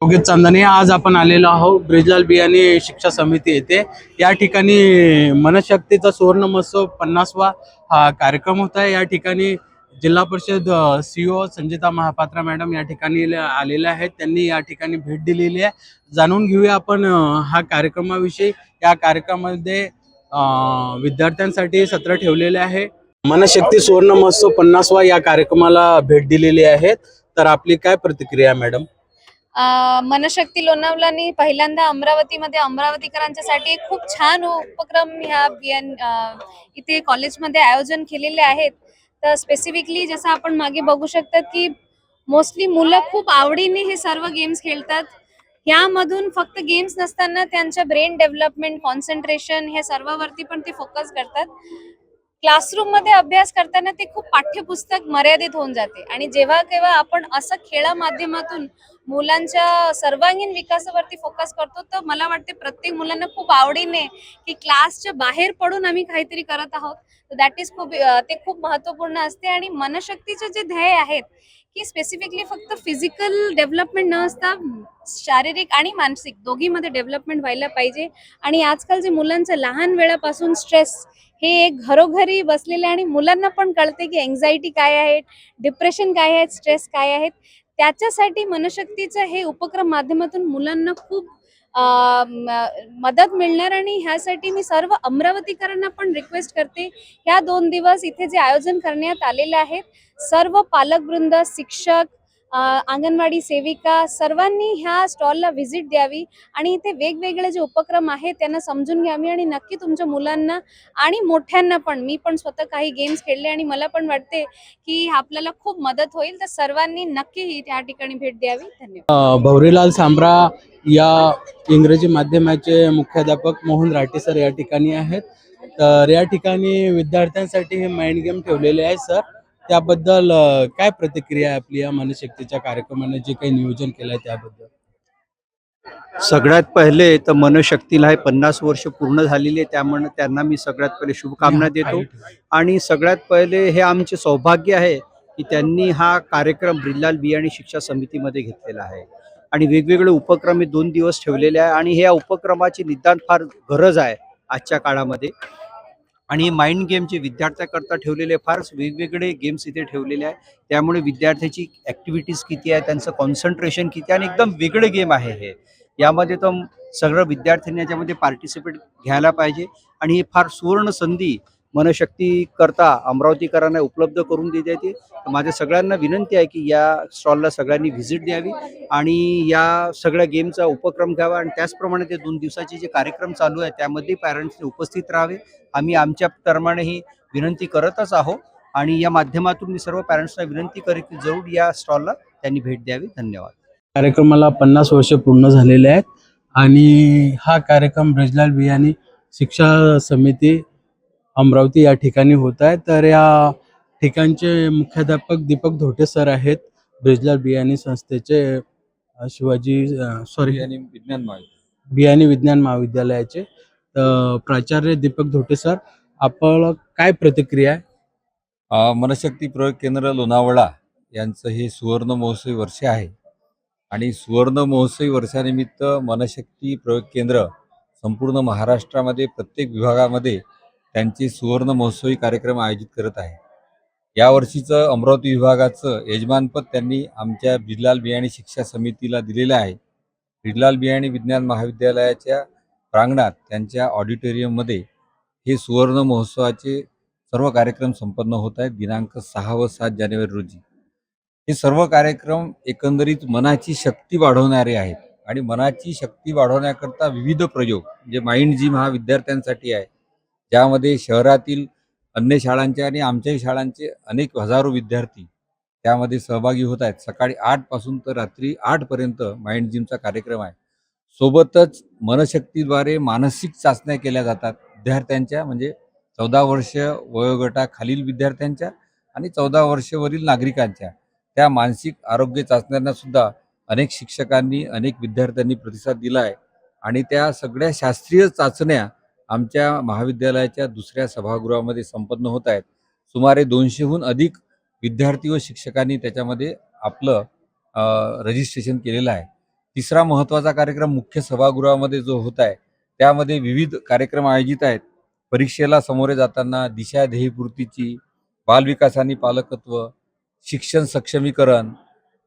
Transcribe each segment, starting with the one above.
योगेश चांदणे. आज आपण आलेलो आहोत ब्रिजलाल बियाणे शिक्षा समिती येथे. या ठिकाणी मनशक्तीचा सुवर्ण महोत्सव 50वा हा कार्यक्रम होता आहे. या ठिकाणी जिल्हा परिषद सीओ संजिता महापात्रा मॅडम या ठिकाणी आलेल्या आहेत. त्यांनी या ठिकाणी भेट दिलेली आहे. जाणून घेऊया आपण हा कार्यक्रमाविषयी. या कार्यक्रमामध्ये विद्यार्थ्यांसाठी सत्र ठेवलेले आहे. मनशक्ती सुवर्ण महोत्सव 50वा या कार्यक्रमाला भेट दिलेली आहे. तर आपली काय प्रतिक्रिया मॅडम? मनशक्ती लोणावळ्याने पहिल्यांदा अमरावतीमध्ये अमरावतीकरांच्यासाठी एक खूप छान उपक्रम ह्या इथे कॉलेजमध्ये आयोजन केलेले आहेत. तर स्पेसिफिकली जसं आपण मागे बघू शकतात की मोस्टली मुलं खूप आवडीने हे सर्व गेम्स खेळतात. यामधून फक्त गेम्स नसताना त्यांच्या ब्रेन डेव्हलपमेंट, कॉन्सन्ट्रेशन हे सर्वांवरती पण ते फोकस करतात. क्लासरूम मध्ये अभ्यास करताना ते खूप पाठ्यपुस्तक मर्यादित होऊन जाते आणि जेव्हा केव्हा आपण असं खेळा माध्यमातून मुलांच्या सर्वांगीण विकासावरती फोकस करतो, तर मला वाटते प्रत्येक मुलांना खूप आवडीने की क्लासच्या बाहेर पडून आम्ही काहीतरी करत आहोत. दॅट इज ते खूप महत्वपूर्ण असते. आणि मनशक्तीचे जे ध्येय आहेत की स्पेसिफिकली फक्त फिजिकल डेव्हलपमेंट न असता शारीरिक आणि मानसिक दोघीमध्ये डेव्हलपमेंट व्हायला पाहिजे. आणि आजकाल जे मुलांचं लहान वेळापासून स्ट्रेस हे एक घरोघरी बसलेले आणि मुलांना पण कळते की एन्झायटी काय आहे, डिप्रेशन काय आहे, स्ट्रेस काय आहेत. त्याच्यासाठी मनशक्तीचं हे उपक्रम माध्यमातून मुलांना खूप मदत मिळणार. आणि ह्यासाठी मी सर्व अमरावतीकरांना पण रिक्वेस्ट करते, ह्या 2 दिवस इथे जे आयोजन करण्यात आलेले आहेत, सर्व पालकवृंद, शिक्षक, अंगणवाडी सेविका सर्वांनी ह्या स्टॉलला व्हिजिट द्यावी आणि इथे वेगवेगळे जे उपक्रम आहेत त्यांना समजून घ्यावी. आणि नक्की तुमच्या मुलांना आणि मोठ्यांना पण, मी पण स्वतः काही गेम्स खेळले आणि मला पण वाटते की आपल्याला खूप मदत होईल. तर सर्वांनी नक्की त्या ठिकाणी भेट द्यावी. धन्यवाद. भवरीलाल सांब्रा या इंग्रजी माध्यमाचे मुख्याध्यापक मोहन राठी सर या ठिकाणी आहेत. तर या ठिकाणी विद्यार्थ्यांसाठी हे माइंड गेम ठेवलेले आहे सर. त्याबद्दल काय प्रतिक्रिया आहे आपली या मनशक्तीच्या कार्यक्रमाने जे काही नियोजन केलं आहे त्याबद्दल? सगळ्यात पहिले तर मनशक्तीला हे 50 वर्ष पूर्ण झालेली आहे, त्यामुळे त्यांना मी सगळ्यात पहिले शुभकामना देतो. आणि सगळ्यात पहिले हे आमचे सौभाग्य आहे की त्यांनी हा कार्यक्रम ब्रिजलाल बियाणी शिक्षा समितीमध्ये घेतलेला आहे आणि वेगवेगळे उपक्रम हे 2 दिवस ठेवलेले आहे आणि या उपक्रमाची निदान फार गरज आहे आजच्या काळामध्ये. आणि माइंड गेमचे विद्यार्थ्याकरता ठेवलेले फार वेगवेगळे गेम्स इथे ठेवलेले आहे, त्यामुळे विद्यार्थ्याची ॲक्टिव्हिटीज किती आहे, त्यांचं कॉन्सन्ट्रेशन किती आहे आणि एकदम वेगळे गेम आहे हे. यामध्ये तर सगळं विद्यार्थ्यांनी याच्यामध्ये पार्टिसिपेट घ्यायला पाहिजे आणि ही फार सुवर्ण संधी मनशक्ती करता अमरावतीकरांना उपलब्ध करून देता येते. तर माझ्या सगळ्यांना विनंती आहे की या स्टॉलला सगळ्यांनी व्हिजिट द्यावी आणि या सगळ्या गेमचा उपक्रम घ्यावा. आणि त्याचप्रमाणे ते 2 दिवसाचे जे कार्यक्रम चालू आहे त्यामध्ये पॅरेंट्सने उपस्थित राहावे, आम्ही आमच्या प्रमाणे ही विनंती करतच आहोत. आणि या माध्यमातून मी सर्व पॅरेंट्सना विनंती करेन की जरूर या स्टॉलला त्यांनी भेट द्यावी. धन्यवाद. कार्यक्रमाला 50 वर्ष पूर्ण झालेले आहेत आणि हा कार्यक्रम ब्रिजलाल बियाणी शिक्षा समिती अमरावती या ठिकाणी होत आहे. तर या ठिकाणचे मुख्याध्यापक दीपक धोटे सर आहेत, ब्रिजलाल बियाणी संस्थेचे शिवाजी बियाणी विज्ञान महाविद्यालयाचे. प्राचार्य दीपक धोटे सर, आपण काय प्रतिक्रिया आहे? मनशक्ती प्रयोग केंद्र लोणावळा यांचं हे सुवर्ण महोत्सवी वर्ष आहे आणि सुवर्ण महोत्सवी वर्षानिमित्त मनशक्ती प्रयोग केंद्र संपूर्ण महाराष्ट्रामध्ये प्रत्येक विभागामध्ये त्यांचे सुवर्ण महोत्सवी कार्यक्रम आयोजित करत आहे. यावर्षीचं अमरावती विभागाचं यजमानपद त्यांनी आमच्या ब्रिजलाल बियाणी शिक्षा समितीला दिलेलं आहे. ब्रिजलाल बियाणी विज्ञान महाविद्यालयाच्या प्रांगणात त्यांच्या ऑडिटोरियममध्ये हे सुवर्ण महोत्सवाचे सर्व कार्यक्रम संपन्न होत आहेत दिनांक 6 व 7 जानेवारी रोजी. हे सर्व कार्यक्रम एकंदरीत मनाची शक्ती वाढवणारे आहेत आणि मनाची शक्ती वाढवण्याकरता विविध प्रयोग, जे माइंड जिम हा विद्यार्थ्यांसाठी आहे, ज्यामध्ये शहरातील अन्य शाळांचे आणि आमच्याही शाळांचे अनेक हजारो विद्यार्थी त्यामध्ये सहभागी होत आहेत. सकाळी 8 पासून तर रात्री 8 पर्यंत माइंड जिमचा कार्यक्रम आहे. सोबतच मनशक्तीद्वारे मानसिक चाचण्या केल्या जातात विद्यार्थ्यांच्या, म्हणजे 14 वर्ष वयोगटाखालील विद्यार्थ्यांच्या आणि 14 वर्षवरील नागरिकांच्या. त्या मानसिक आरोग्य चाचण्यांना सुद्धा अनेक शिक्षकांनी, अनेक विद्यार्थ्यांनी प्रतिसाद दिला आहे आणि त्या सगळ्या शास्त्रीय चाचण्या आमच्या महाविद्यालयाच्या दुसऱ्या सभागृहामध्ये संपन्न होत आहेत. सुमारे 200हून अधिक विद्यार्थी व शिक्षकांनी त्याच्यामध्ये आपलं रजिस्ट्रेशन केलेलं आहे. तिसरा महत्त्वाचा कार्यक्रम मुख्य सभागृहामध्ये जो होत आहे त्यामध्ये विविध कार्यक्रम आयोजित आहेत. परीक्षेला सामोरे जाताना दिशा ध्येयपूर्तीची, बालविकास आणि पालकत्व, शिक्षण सक्षमीकरण,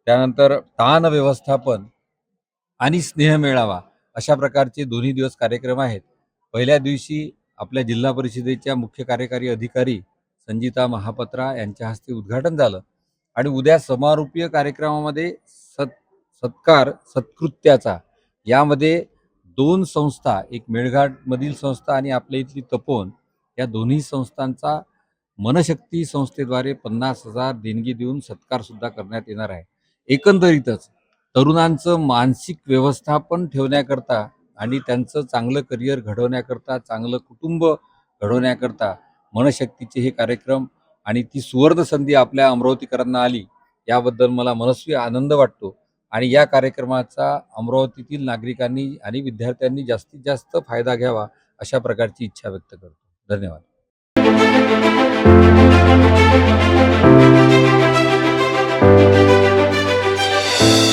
त्यानंतर ताण व्यवस्थापन आणि स्नेह मेळावा अशा प्रकारचे दोन्ही दिवस कार्यक्रम आहेत. पहिल्या दिवशी आपल्या जिल्हा परिषदेच्या मुख्य कार्यकारी अधिकारी संजिता महापात्रा यांच्या हस्ते उद्घाटन झालं आणि उद्या समारोपीय कार्यक्रमामध्ये सत्कार सत्कृत्याचा यामध्ये दोन संस्था, एक मेळघाटमधील संस्था आणि आपल्या इथली तपोवन, या दोन्ही संस्थांचा मनशक्ती संस्थेद्वारे 50,000 देणगी देऊन सत्कार सुद्धा करण्यात येणार आहे. एकंदरीतच तरुणांचं मानसिक व्यवस्थापन ठेवण्याकरता आणि त्यांचं चांगलं करिअर घडवण्याकरता, चांगलं कुटुंब घडवण्याकरता मनशक्तीचे हे कार्यक्रम आणि ती सुवर्ण संधी आपल्या अमरावतीकरांना आली याबद्दल मला मनस्वी आनंद वाटतो आणि या कार्यक्रमाचा अमरावतीतील नागरिकांनी आणि विद्यार्थ्यांनी जास्तीत जास्त फायदा घ्यावा अशा प्रकारची इच्छा व्यक्त करतो. धन्यवाद.